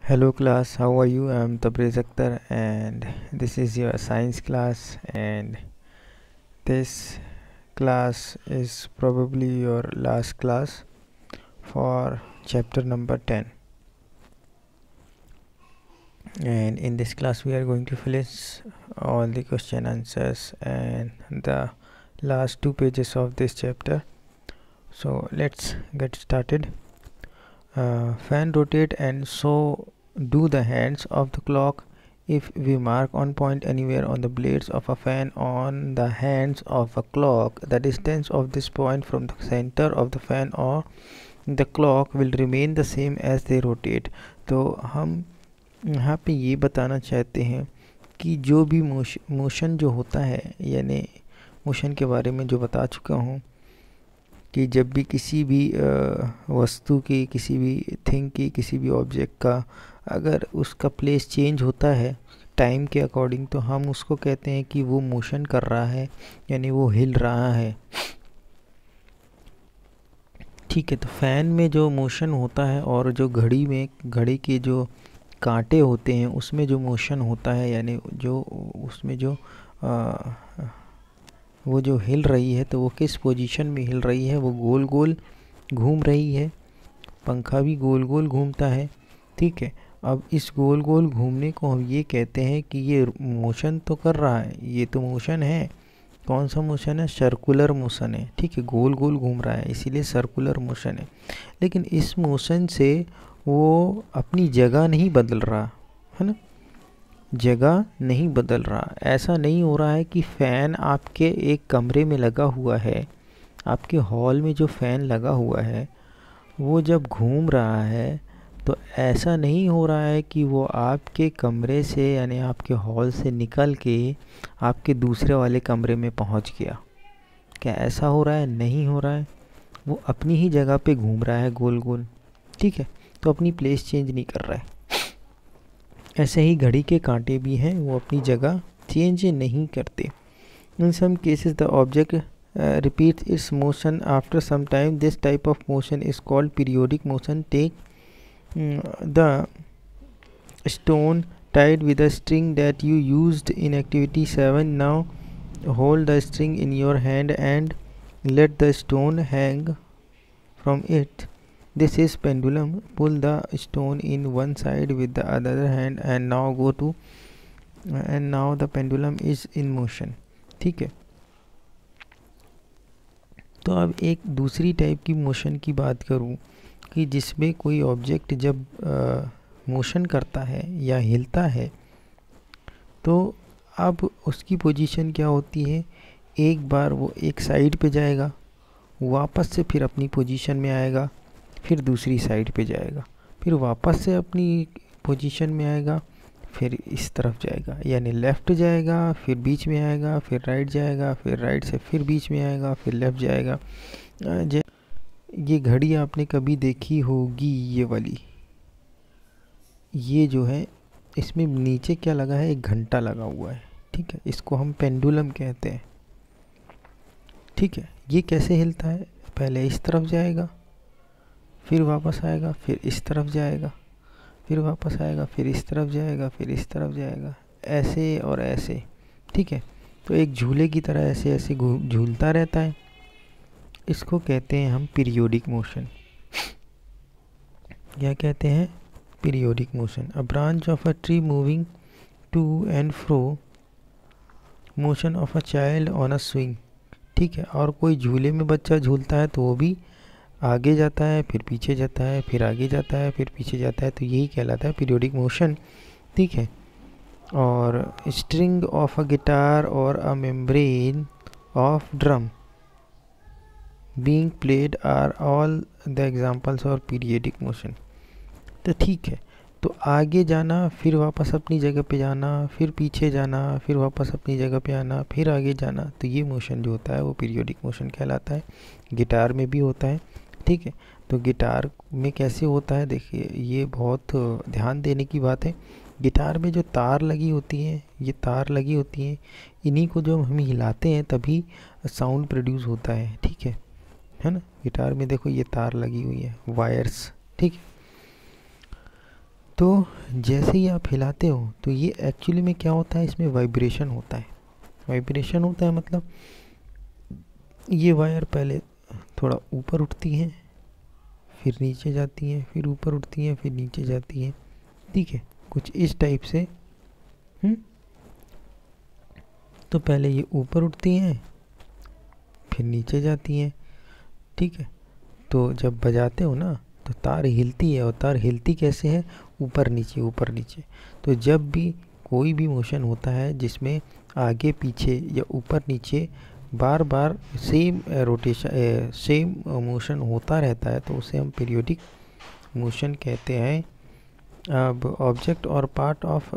Hello class, how are you? I'm Tabriz Akhtar and this is your science class, and this class is probably your last class for chapter number 10. And in this class we are going to finish all the question answers and the last 2 pages of this chapter. So let's get started. Fan rotate and so do the hands of the clock. If we mark on point anywhere on the blades of a fan on the hands of a clock, the distance of this point from the center of the fan or the clock will remain the same as they rotate. तो हम यहाँ पे ये बताना चाहते हैं कि जो भी मोशन जो होता है, यानी मोशन के बारे में जो बता चुका हूँ कि जब भी किसी भी वस्तु की, किसी भी थिंग की, किसी भी ऑब्जेक्ट का अगर उसका प्लेस चेंज होता है टाइम के अकॉर्डिंग, तो हम उसको कहते हैं कि वो मोशन कर रहा है, यानी वो हिल रहा है। ठीक है, तो फैन में जो मोशन होता है और जो घड़ी में, घड़ी के जो कांटे होते हैं उसमें जो मोशन होता है, यानी जो उसमें जो वो जो हिल रही है, तो वो किस पोजीशन में हिल रही है, वो गोल गोल घूम रही है। पंखा भी गोल गोल घूमता है। ठीक है, अब इस गोल गोल घूमने को हम ये कहते हैं कि ये मोशन तो कर रहा है, ये तो मोशन है। कौन सा मोशन है? सर्कुलर मोशन है। ठीक है, गोल गोल घूम रहा है, इसीलिए सर्कुलर मोशन है। लेकिन इस मोशन से वो अपनी जगह नहीं बदल रहा है ना, जगह नहीं बदल रहा। ऐसा नहीं हो रहा है कि फ़ैन आपके एक कमरे में लगा हुआ है, आपके हॉल में जो फ़ैन लगा हुआ है वो जब घूम रहा है तो ऐसा नहीं हो रहा है कि वो आपके कमरे से, यानी आपके हॉल से निकल के आपके दूसरे वाले कमरे में पहुंच गया। क्या ऐसा हो रहा है? नहीं हो रहा है। वो अपनी ही जगह पे घूम रहा है गोल गोल। ठीक है, तो अपनी प्लेस चेंज नहीं कर रहा है। ऐसे ही घड़ी के कांटे भी हैं, वो अपनी जगह चेंज नहीं करते। In some cases the object repeats its motion after some time. This type of motion is called periodic motion. Take the stone tied with a string that you used in activity 7. Now hold the string in your hand and let the stone hang from it. This is pendulum. Pull the stone in one side with the other hand and now the pendulum is in motion. ठीक है, तो अब एक दूसरी type की motion की बात करूं कि जिसमें कोई ऑब्जेक्ट जब मोशन करता है या हिलता है तो अब उसकी पोजीशन क्या होती है? एक बार वो एक साइड पे जाएगा, वापस से फिर अपनी पोजीशन में आएगा, फिर दूसरी साइड पे जाएगा, फिर वापस से अपनी पोजीशन में आएगा, फिर इस तरफ जाएगा, यानी लेफ़्ट जाएगा, फिर बीच में आएगा, फिर राइट जाएगा, फिर राइट से फिर बीच में आएगा, फिर लेफ़्ट जाएगा। ये घड़ी आपने कभी देखी होगी, ये वाली, ये जो है इसमें नीचे क्या लगा है? एक घंटा लगा हुआ है। ठीक है, इसको हम पेंडुलम कहते हैं। ठीक है, ये कैसे हिलता है? पहले इस तरफ जाएगा, फिर वापस आएगा, फिर इस तरफ जाएगा, फिर वापस आएगा, फिर इस तरफ जाएगा, फिर इस तरफ जाएगा, ऐसे और ऐसे। ठीक है, तो एक झूले की तरह ऐसे ऐसे झूलता रहता है। इसको कहते हैं हम पीरियोडिक मोशन। क्या कहते हैं? Periodic motion. A branch of a tree moving to and fro, motion of a child on a swing. ठीक है, और कोई झूले में बच्चा झूलता है तो वो भी आगे जाता है, फिर पीछे जाता है, फिर आगे जाता है, फिर पीछे जाता है, तो यही कहलाता है पीरियोडिक मोशन। ठीक है, और स्ट्रिंग ऑफ अ गिटार और a membrane of drum being played are all the examples of periodic motion. तो ठीक है, तो आगे जाना, फिर वापस अपनी जगह पे जाना, फिर पीछे जाना, फिर वापस अपनी जगह पे आना, फिर आगे जाना, तो ये मोशन जो होता है वो पीरियोडिक मोशन कहलाता है। गिटार में भी होता है। ठीक है, तो गिटार में कैसे होता है? देखिए, ये बहुत ध्यान देने की बात है। गिटार में जो तार लगी होती हैं, ये तार लगी होती हैं, इन्हीं को जो हम हिलाते हैं तभी साउंड प्रोड्यूस होता है। ठीक है ना? गिटार में देखो ये तार लगी हुई है, वायर्स। ठीक है, तो जैसे ही आप हिलाते हो तो ये एक्चुअली में क्या होता है, इसमें वाइब्रेशन होता है। वाइब्रेशन होता है मतलब ये वायर पहले थोड़ा ऊपर उठती हैं, फिर नीचे जाती हैं, फिर ऊपर उठती हैं, फिर नीचे जाती हैं, ठीक है, कुछ इस टाइप से। तो पहले ये ऊपर उठती हैं, फिर नीचे जाती हैं, ठीक है। तो जब बजाते हो ना तो तार हिलती है, और तार हिलती कैसे है, ऊपर नीचे ऊपर नीचे। तो जब भी कोई भी मोशन होता है जिसमें आगे पीछे या ऊपर नीचे बार बार सेम रोटेशन सेम मोशन होता रहता है, तो उसे हम पीरियोडिक मोशन कहते हैं। अब ऑब्जेक्ट और part of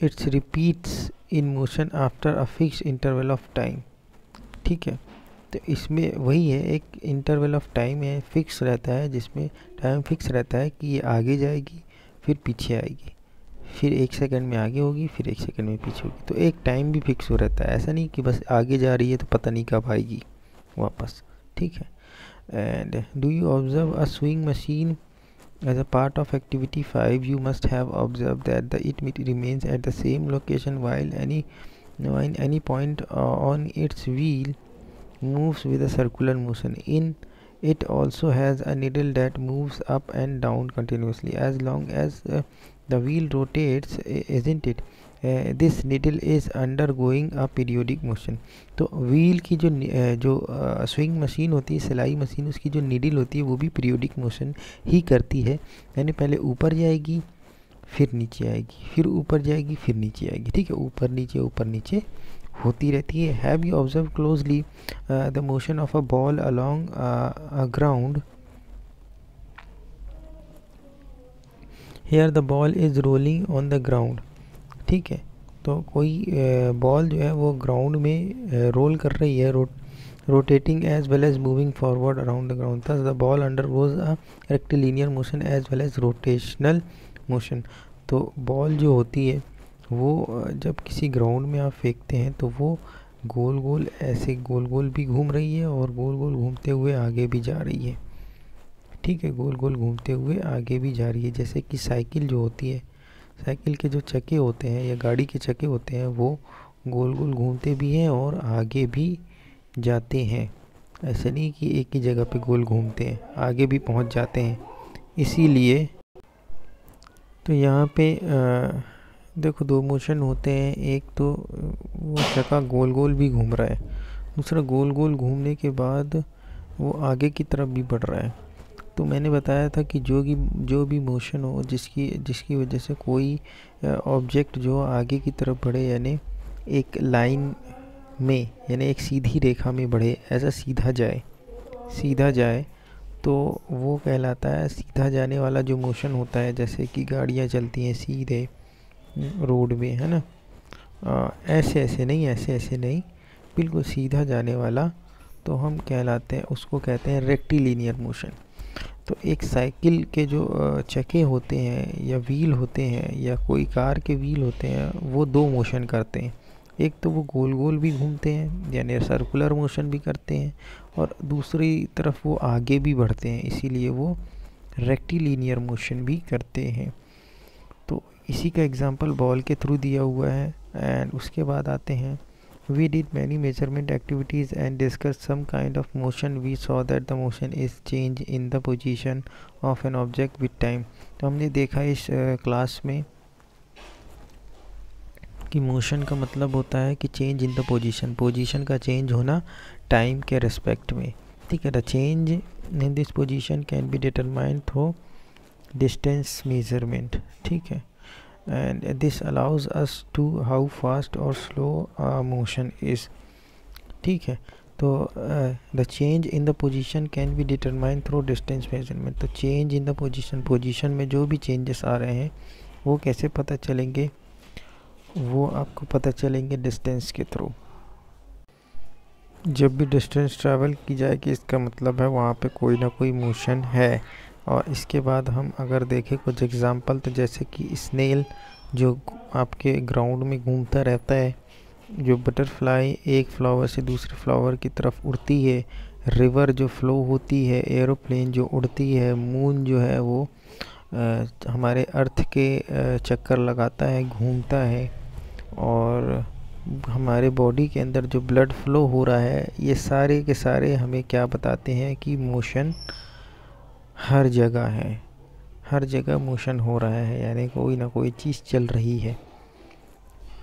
its repeats in motion after a fix interval of time, ठीक है। तो इसमें वही है, एक इंटरवल ऑफ टाइम है, फिक्स रहता है, जिसमें टाइम फिक्स रहता है कि ये आगे जाएगी फिर पीछे आएगी, फिर 1 सेकंड में आगे होगी, फिर 1 सेकंड में पीछे होगी। तो एक टाइम भी फिक्स हो रहता है, ऐसा नहीं कि बस आगे जा रही है तो पता नहीं कब आएगी वापस, ठीक है। And do you observe a swing machine as a part of activity 5? You must have observed that it remains at the same location while any point on its wheel moves with a circular motion. In it also has a needle that moves up and down continuously as long as the wheel rotates, isn't it? This needle is undergoing a periodic motion. तो wheel की जो swing machine होती है, सिलाई machine, उसकी जो needle होती है वो भी पीरियोडिक मोशन ही करती है, यानी पहले ऊपर जाएगी फिर नीचे आएगी, फिर ऊपर जाएगी फिर नीचे आएगी, ठीक है, ऊपर नीचे होती रहती है। Have you observe closely the motion of a ball along a ground? Here the ball is rolling on the ground, ठीक है। तो कोई बॉल जो है वो ग्राउंड में रोल कर रही है, rotating as well as moving forward around the ground. Thus the ball undergoes a rectilinear motion as well as rotational motion. तो बॉल जो होती है वो जब किसी ग्राउंड में आप फेंकते हैं तो वो गोल गोल ऐसे गोल गोल भी घूम रही है और गोल गोल घूमते हुए आगे भी जा रही है, ठीक है, गोल गोल घूमते हुए आगे भी जा रही है। जैसे कि साइकिल जो होती है, साइकिल के जो चक्के होते हैं या गाड़ी के चक्के होते हैं वो गोल गोल घूमते भी हैं और आगे भी जाते हैं, ऐसे नहीं कि एक ही जगह पे गोल घूमते हैं, आगे भी पहुंच जाते हैं। इसीलिए तो यहाँ पे देखो 2 मोशन होते हैं, एक तो वो चक्का गोल गोल भी घूम रहा है, दूसरा गोल गोल घूमने के बाद वो आगे की तरफ भी बढ़ रहा है। तो मैंने बताया था कि जो भी मोशन हो जिसकी वजह से कोई ऑब्जेक्ट जो आगे की तरफ बढ़े, यानी एक लाइन में, यानी एक सीधी रेखा में बढ़े, ऐसा सीधा जाए तो वो कहलाता है सीधा जाने वाला जो मोशन होता है। जैसे कि गाड़ियाँ चलती हैं सीधे रोड में, है ना, ऐसे ऐसे नहीं, बिल्कुल सीधा जाने वाला, तो हम कहलाते हैं, उसको कहते हैं रेक्टिलिनियर मोशन। तो एक साइकिल के जो चक्के होते हैं या व्हील होते हैं या कोई कार के व्हील होते हैं, वो 2 मोशन करते हैं। एक तो वो गोल गोल भी घूमते हैं यानी सर्कुलर मोशन भी करते हैं, और दूसरी तरफ वो आगे भी बढ़ते हैं, इसीलिए वो रेक्टिलिनियर मोशन भी करते हैं। तो इसी का एग्जांपल बॉल के थ्रू दिया हुआ है। एंड उसके बाद आते हैं, we did many measurement activities and discussed some kind of motion. We saw that the motion is change in the position of an object with time. तो हमने देखा इस क्लास में कि मोशन का मतलब होता है कि चेंज इन द पोजीशन का चेंज होना टाइम के रिस्पेक्ट में, ठीक है। The change in this position can be determined through distance measurement, ठीक है। and this allows us to how fast or slow motion is, ठीक है। तो the change in the position can be determined through distance measurement। तो change in the position में जो भी changes आ रहे हैं वो कैसे पता चलेंगे, वो आपको पता चलेंगे डिस्टेंस के थ्रू। जब भी डिस्टेंस ट्रैवल की जाएगी इसका मतलब है वहाँ पे कोई ना कोई मोशन है। और इसके बाद हम अगर देखें कुछ एग्जांपल, तो जैसे कि स्नेल जो आपके ग्राउंड में घूमता रहता है, जो बटरफ्लाई एक फ्लावर से दूसरे फ्लावर की तरफ उड़ती है, रिवर जो फ्लो होती है, एरोप्लेन जो उड़ती है, मून जो है वो हमारे अर्थ के चक्कर लगाता है, घूमता है, और हमारे बॉडी के अंदर जो ब्लड फ्लो हो रहा है, ये सारे के सारे हमें क्या बताते हैं कि मोशन हर जगह है, हर जगह मोशन हो रहा है, यानी कोई ना कोई चीज़ चल रही है।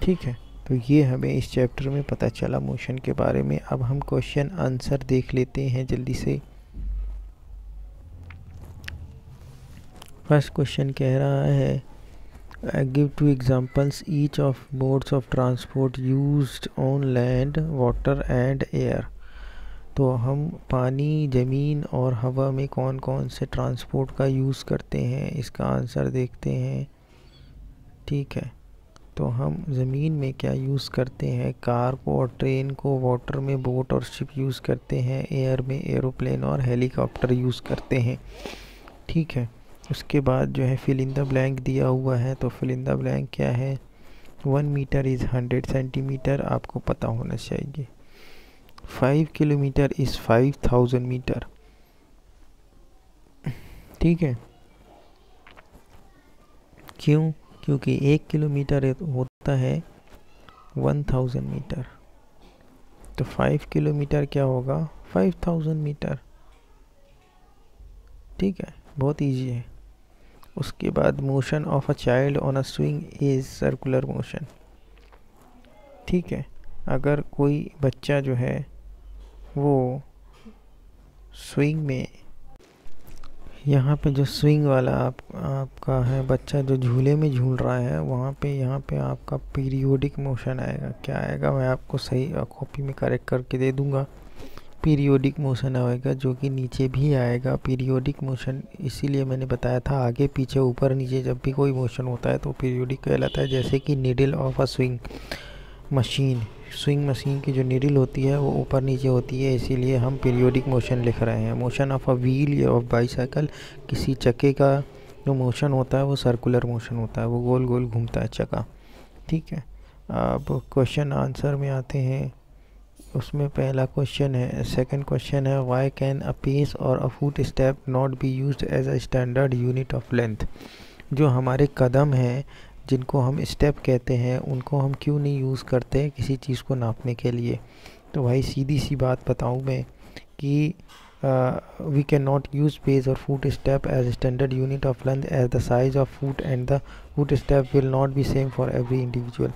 ठीक है, तो ये हमें इस चैप्टर में पता चला मोशन के बारे में। अब हम क्वेश्चन आंसर देख लेते हैं जल्दी से। फर्स्ट क्वेश्चन कह रहा है give 2 examples each of modes of transport used on land, water and air. तो हम पानी, ज़मीन और हवा में कौन कौन से ट्रांसपोर्ट का यूज़ करते हैं, इसका आंसर देखते हैं। ठीक है, तो हम ज़मीन में क्या यूज़ करते हैं, कार को और ट्रेन को, वाटर में बोट और शिप यूज़ करते हैं, एयर में एरोप्लेन और हेलीकॉप्टर यूज़ करते हैं। ठीक है, उसके बाद जो है फिल इन द ब्लैंक दिया हुआ है, तो फिल इन द ब्लैंक क्या है, 1 मीटर इज़ 100 सेंटीमीटर, आपको पता होना चाहिए। 5 किलोमीटर इज़ 5000 मीटर। ठीक है, क्यों? क्योंकि 1 किलोमीटर होता है 1000 मीटर, तो 5 किलोमीटर क्या होगा, 5000 मीटर। ठीक है, बहुत इजी है। उसके बाद motion of a child on a swing is circular motion. ठीक है, अगर कोई बच्चा जो है वो स्विंग में, यहाँ पे जो स्विंग वाला आपका है बच्चा जो झूले में झूल रहा है, वहाँ पे यहाँ पे आपका पीरियोडिक मोशन आएगा। क्या आएगा, मैं आपको सही कॉपी में करेक्ट करके दे दूँगा। पीरियोडिक मोशन आएगा, जो कि नीचे भी आएगा। पीरियोडिक मोशन इसीलिए मैंने बताया था, आगे पीछे ऊपर नीचे जब भी कोई मोशन होता है तो पीरियोडिक कहलाता है। जैसे कि needle of a swing machine, swing machine की जो नीडल होती है वो ऊपर नीचे होती है, इसीलिए हम पीरियोडिक मोशन लिख रहे हैं। मोशन ऑफ अ व्हील या ऑफ बाईसाइकिल, किसी चक्के का जो मोशन होता है वो सर्कुलर मोशन होता है, वो गोल गोल घूमता है चक्का। ठीक है, अब क्वेश्चन आंसर में आते हैं। उसमें पहला क्वेश्चन है, सेकंड क्वेश्चन है व्हाई कैन अ पेस और a foot step not be used as a standard unit of length. जो हमारे कदम हैं जिनको हम स्टेप कहते हैं, उनको हम क्यों नहीं यूज़ करते किसी चीज़ को नापने के लिए। तो भाई सीधी सी बात बताऊँ मैं कि we can not use pace और foot step as standard unit of length as the size of foot and the foot step will not be same for every individual.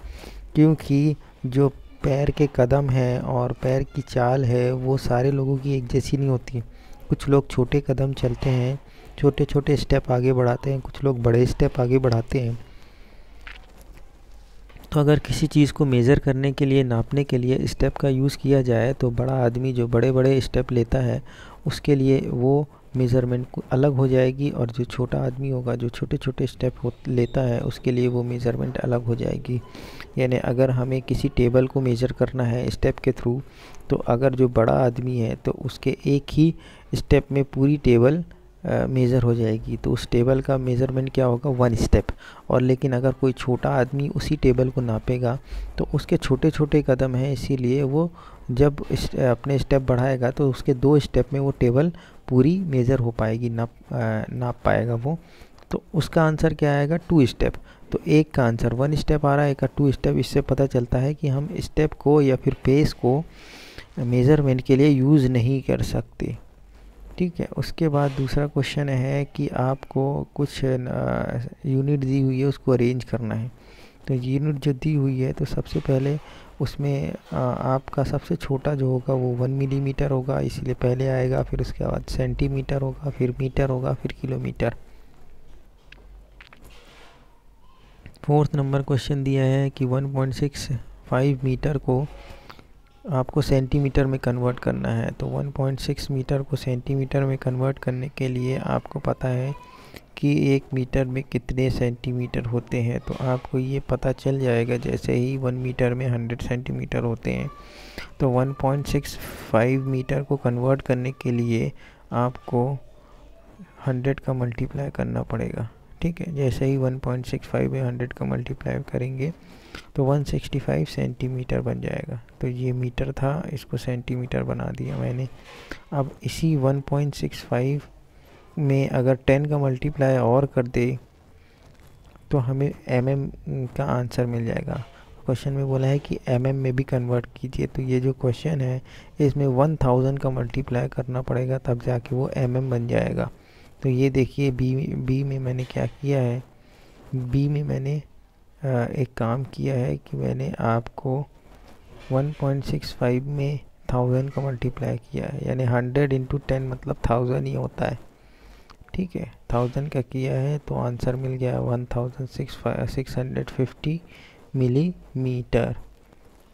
क्योंकि जो पैर के कदम है और पैर की चाल है वो सारे लोगों की एक जैसी नहीं होती। कुछ लोग छोटे कदम चलते हैं, छोटे छोटे स्टेप आगे बढ़ाते हैं, कुछ लोग बड़े स्टेप आगे बढ़ाते हैं। तो अगर किसी चीज़ को मेज़र करने के लिए, नापने के लिए स्टेप का यूज़ किया जाए, तो बड़ा आदमी जो बड़े बड़े स्टेप लेता है उसके लिए वो मेज़रमेंट अलग हो जाएगी, और जो छोटा आदमी होगा जो छोटे छोटे स्टेप लेता है उसके लिए वो मेज़रमेंट अलग हो जाएगी। यानी अगर हमें किसी टेबल को मेज़र करना है स्टेप के थ्रू, तो अगर जो बड़ा आदमी है तो उसके एक ही स्टेप में पूरी टेबल मेज़र हो जाएगी, तो उस टेबल का मेज़रमेंट क्या होगा, 1 स्टेप। और लेकिन अगर कोई छोटा आदमी उसी टेबल को नापेगा तो उसके छोटे छोटे कदम हैं, इसीलिए वो जब अपने स्टेप बढ़ाएगा तो उसके 2 स्टेप में वो टेबल पूरी मेज़र हो पाएगी, नाप पाएगा वो। तो उसका आंसर क्या आएगा, 2 स्टेप। तो एक का आंसर 1 स्टेप आ रहा है, एक का 2 स्टेप। इससे पता चलता है कि हम स्टेप को या फिर पेस को मेज़रमेंट के लिए यूज़ नहीं कर सकते। ठीक है, उसके बाद दूसरा क्वेश्चन है कि आपको कुछ यूनिट दी हुई है, उसको अरेंज करना है। तो यूनिट जो दी हुई है तो सबसे पहले उसमें आपका सबसे छोटा जो होगा वो 1 मिलीमीटर होगा, इसलिए पहले आएगा। फिर उसके बाद सेंटीमीटर होगा, फिर मीटर होगा, फिर किलोमीटर। 4th नंबर क्वेश्चन दिया है कि 1.65 मीटर को आपको सेंटीमीटर में कन्वर्ट करना है। तो 1.6 मीटर को सेंटीमीटर में कन्वर्ट करने के लिए आपको पता है कि 1 मीटर में कितने सेंटीमीटर होते हैं, तो आपको ये पता चल जाएगा जैसे ही 1 मीटर में 100 सेंटीमीटर होते हैं। तो 1.65 मीटर को कन्वर्ट करने के लिए आपको 100 का मल्टीप्लाई करना पड़ेगा। ठीक है, जैसे ही 1.65 में 100 का मल्टीप्लाई करेंगे तो 165 सेंटीमीटर बन जाएगा। तो ये मीटर था, इसको सेंटीमीटर बना दिया मैंने। अब इसी 1.65 में अगर 10 का मल्टीप्लाई और कर दे तो हमें mm का आंसर मिल जाएगा। क्वेश्चन में बोला है कि mm में भी कन्वर्ट कीजिए, तो ये जो क्वेश्चन है इसमें 1000 का मल्टीप्लाई करना पड़ेगा तब जाके वो mm बन जाएगा। तो ये देखिए बी में मैंने क्या किया है, बी में मैंने एक काम किया है कि मैंने आपको 1.65 में 1000 का मल्टीप्लाई किया है, यानी 100 इंटू 10 मतलब 1000 ही होता है। ठीक है, 1000 का किया है तो आंसर मिल गया 1650 मिलीमीटर।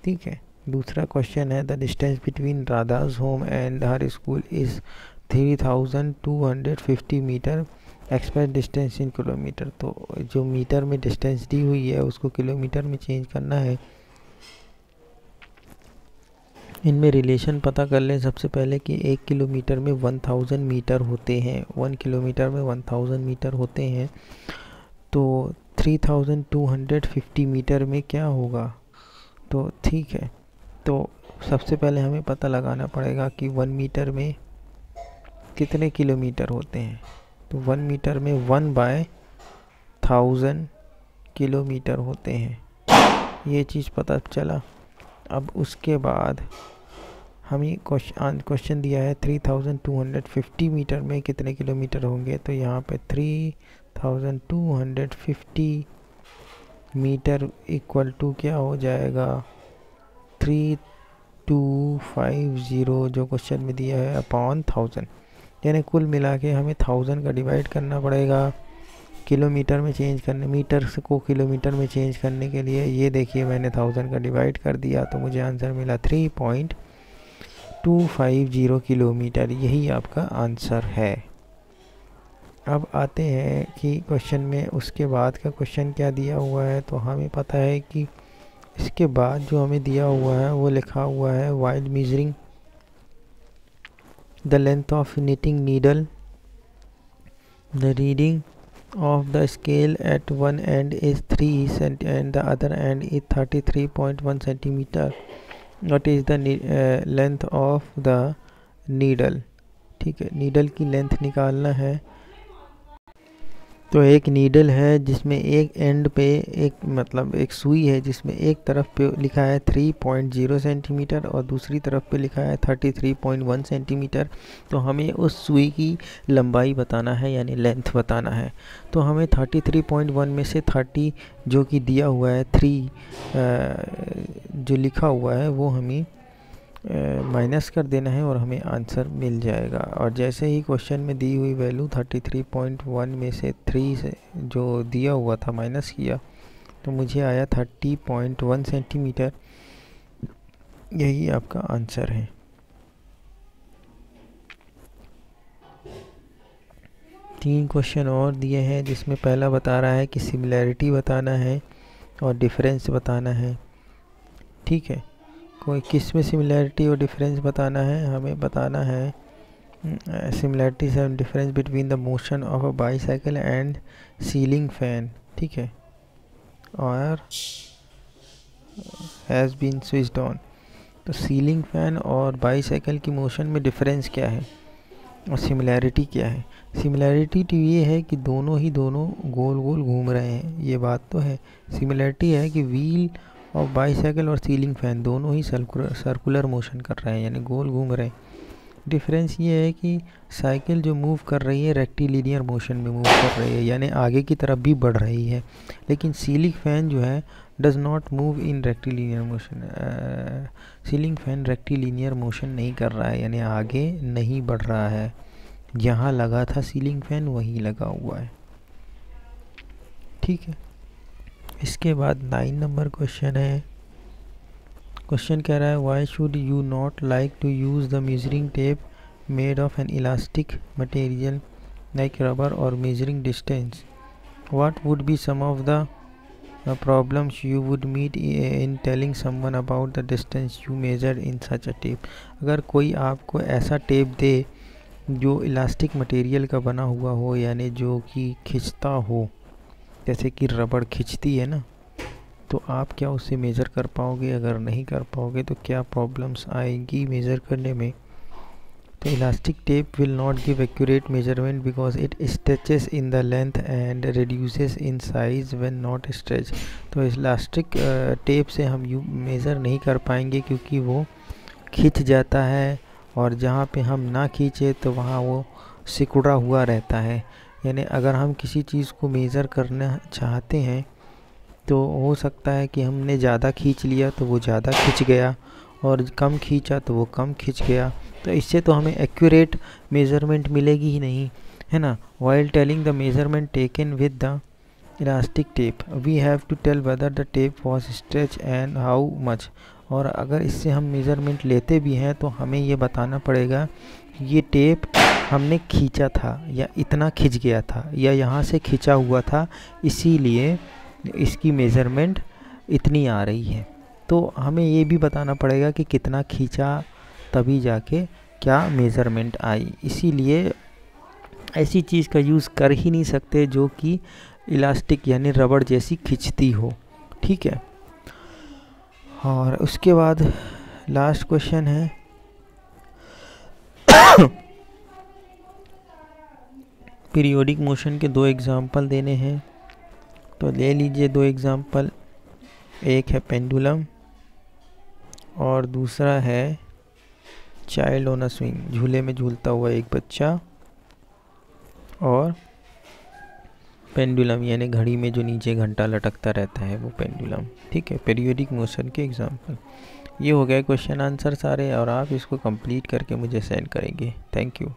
ठीक है, दूसरा क्वेश्चन है the distance between Radha's home and her school is 3250 metre, express distance in kilometre. तो जो मीटर में डिस्टेंस दी हुई है उसको किलोमीटर में चेंज करना है। इनमें रिलेशन पता कर लें सबसे पहले कि 1 किलोमीटर में 1000 मीटर होते हैं, 1 किलोमीटर में 1000 मीटर होते हैं। तो 3250 मीटर में क्या होगा, तो ठीक है, तो सबसे पहले हमें पता लगाना पड़ेगा कि 1 मीटर में कितने किलोमीटर होते हैं। तो 1 मीटर में 1/1000 किलोमीटर होते हैं, ये चीज़ पता चला। अब उसके बाद हमें क्वेश्चन दिया है 3250 मीटर में कितने किलोमीटर होंगे, तो यहाँ पे 3250 मीटर इक्वल टू क्या हो जाएगा 3250 जो क्वेश्चन में दिया है अपॉन 1000, यानी कुल मिला के हमें 1000 का डिवाइड करना पड़ेगा किलोमीटर में चेंज करने, मीटर को किलोमीटर में चेंज करने के लिए। ये देखिए मैंने 1000 का डिवाइड कर दिया तो मुझे आंसर मिला 3250 किलोमीटर, यही आपका आंसर है। अब आते हैं कि क्वेश्चन में उसके बाद का क्वेश्चन क्या दिया हुआ है। तो हमें पता है कि इसके बाद जो हमें दिया हुआ है वो लिखा हुआ है while measuring the length of knitting needle, the reading of the scale at one end is 3 cm and the other end is 33.1 centimeter. What is the length of the needle? ठीक है, नीडल की length निकालना है। तो एक needle है जिसमें एक एंड पे एक सुई है जिसमें एक तरफ पे लिखा है 3.0 सेंटीमीटर और दूसरी तरफ पे लिखा है 33.1 सेंटीमीटर। तो हमें उस सुई की लंबाई बताना है, यानी लेंथ बताना है। तो हमें 33.1 में से 30 जो कि दिया हुआ है 3 जो लिखा हुआ है वो हमें माइनस कर देना है और हमें आंसर मिल जाएगा। और जैसे ही क्वेश्चन में दी हुई वैल्यू 33.1 में से 3 से जो दिया हुआ था माइनस किया तो मुझे आया 30.1 सेंटीमीटर, यही आपका आंसर है। तीन क्वेश्चन और दिए हैं जिसमें पहला बता रहा है कि सिमिलैरिटी बताना है और डिफरेंस बताना है। ठीक है, कोई किस में सिमिलैरिटी और डिफरेंस बताना है, हमें बताना है similarities and difference between the motion of a bicycle and ceiling fan. ठीक है, और हैज़ बीन स्विच्ड ऑन। तो सीलिंग फैन और बाईसाइकिल की मोशन में डिफरेंस क्या है और सिमिलैरिटी क्या है। सिमिलैरिटी तो ये है कि दोनों गोल गोल घूम रहे हैं, ये बात तो है। सिमिलैरिटी है कि व्हील और बाईसाइकिल और सीलिंग फैन दोनों ही सर्कुलर मोशन कर रहे हैं, यानी गोल घूम रहे हैं। डिफरेंस ये है कि साइकिल जो मूव कर रही है रेक्टिलिनियर मोशन में मूव कर रही है, यानी आगे की तरफ भी बढ़ रही है, लेकिन सीलिंग फैन जो है does not move in rectilinear motion. Ceiling fan rectilinear motion नहीं कर रहा है, यानी आगे नहीं बढ़ रहा है। जहाँ लगा था सीलिंग फैन वहीं लगा हुआ है। ठीक है, इसके बाद 9 नंबर क्वेश्चन है। क्वेश्चन कह रहा है why should you not like to use the measuring tape made of an elastic material like rubber और measuring distance. What would be some of the problems you would meet in telling someone about the distance you measure in such a tape. अगर कोई आपको ऐसा tape दे जो elastic material का बना हुआ हो, यानी जो कि खिंचता हो, जैसे कि रबड़ खिंचती है ना, तो आप क्या उससे मेज़र कर पाओगे। अगर नहीं कर पाओगे तो क्या प्रॉब्लम्स आएंगी मेज़र करने में। तो elastic tape will not give accurate measurement because it stretches in the length and reduces in size when not stretch. तो इलास्टिक टेप से हम मेज़र नहीं कर पाएंगे क्योंकि वो खिंच जाता है, और जहाँ पे हम ना खींचे तो वहाँ वो सिकुड़ा हुआ रहता है। यानी अगर हम किसी चीज़ को मेज़र करना चाहते हैं तो हो सकता है कि हमने ज़्यादा खींच लिया तो वो ज़्यादा खिंच गया, और कम खींचा तो वो कम खिंच गया। तो इससे तो हमें एक्यूरेट मेज़रमेंट मिलेगी ही नहीं, है ना। While telling the measurement taken with the elastic tape we have to tell whether the tape was stretch and how much. और अगर इससे हम मेज़रमेंट लेते भी हैं तो हमें ये बताना पड़ेगा कि ये टेप हमने खींचा था या इतना खिंच गया था या यहाँ से खिंचा हुआ था, इसीलिए इसकी मेज़रमेंट इतनी आ रही है। तो हमें ये भी बताना पड़ेगा कि कितना खींचा, तभी जाके क्या मेज़रमेंट आई। इसीलिए ऐसी चीज़ का यूज़ कर ही नहीं सकते जो कि इलास्टिक यानी रबड़ जैसी खिंचती हो, ठीक है। और उसके बाद लास्ट क्वेश्चन है पीरियोडिक मोशन के 2 एग्जाम्पल देने हैं, तो ले लीजिए 2 एग्जाम्पल। एक है पेंडुलम और दूसरा है चाइल्ड ऑन अ स्विंग, झूले में झूलता हुआ एक बच्चा, और पेंडुलम यानी घड़ी में जो नीचे घंटा लटकता रहता है वो पेंडुलम, ठीक है। पीरियोडिक मोशन के एग्जाम्पल ये हो गए क्वेश्चन आंसर सारे, और आप इसको कंप्लीट करके मुझे सेंड करेंगे। Thank you.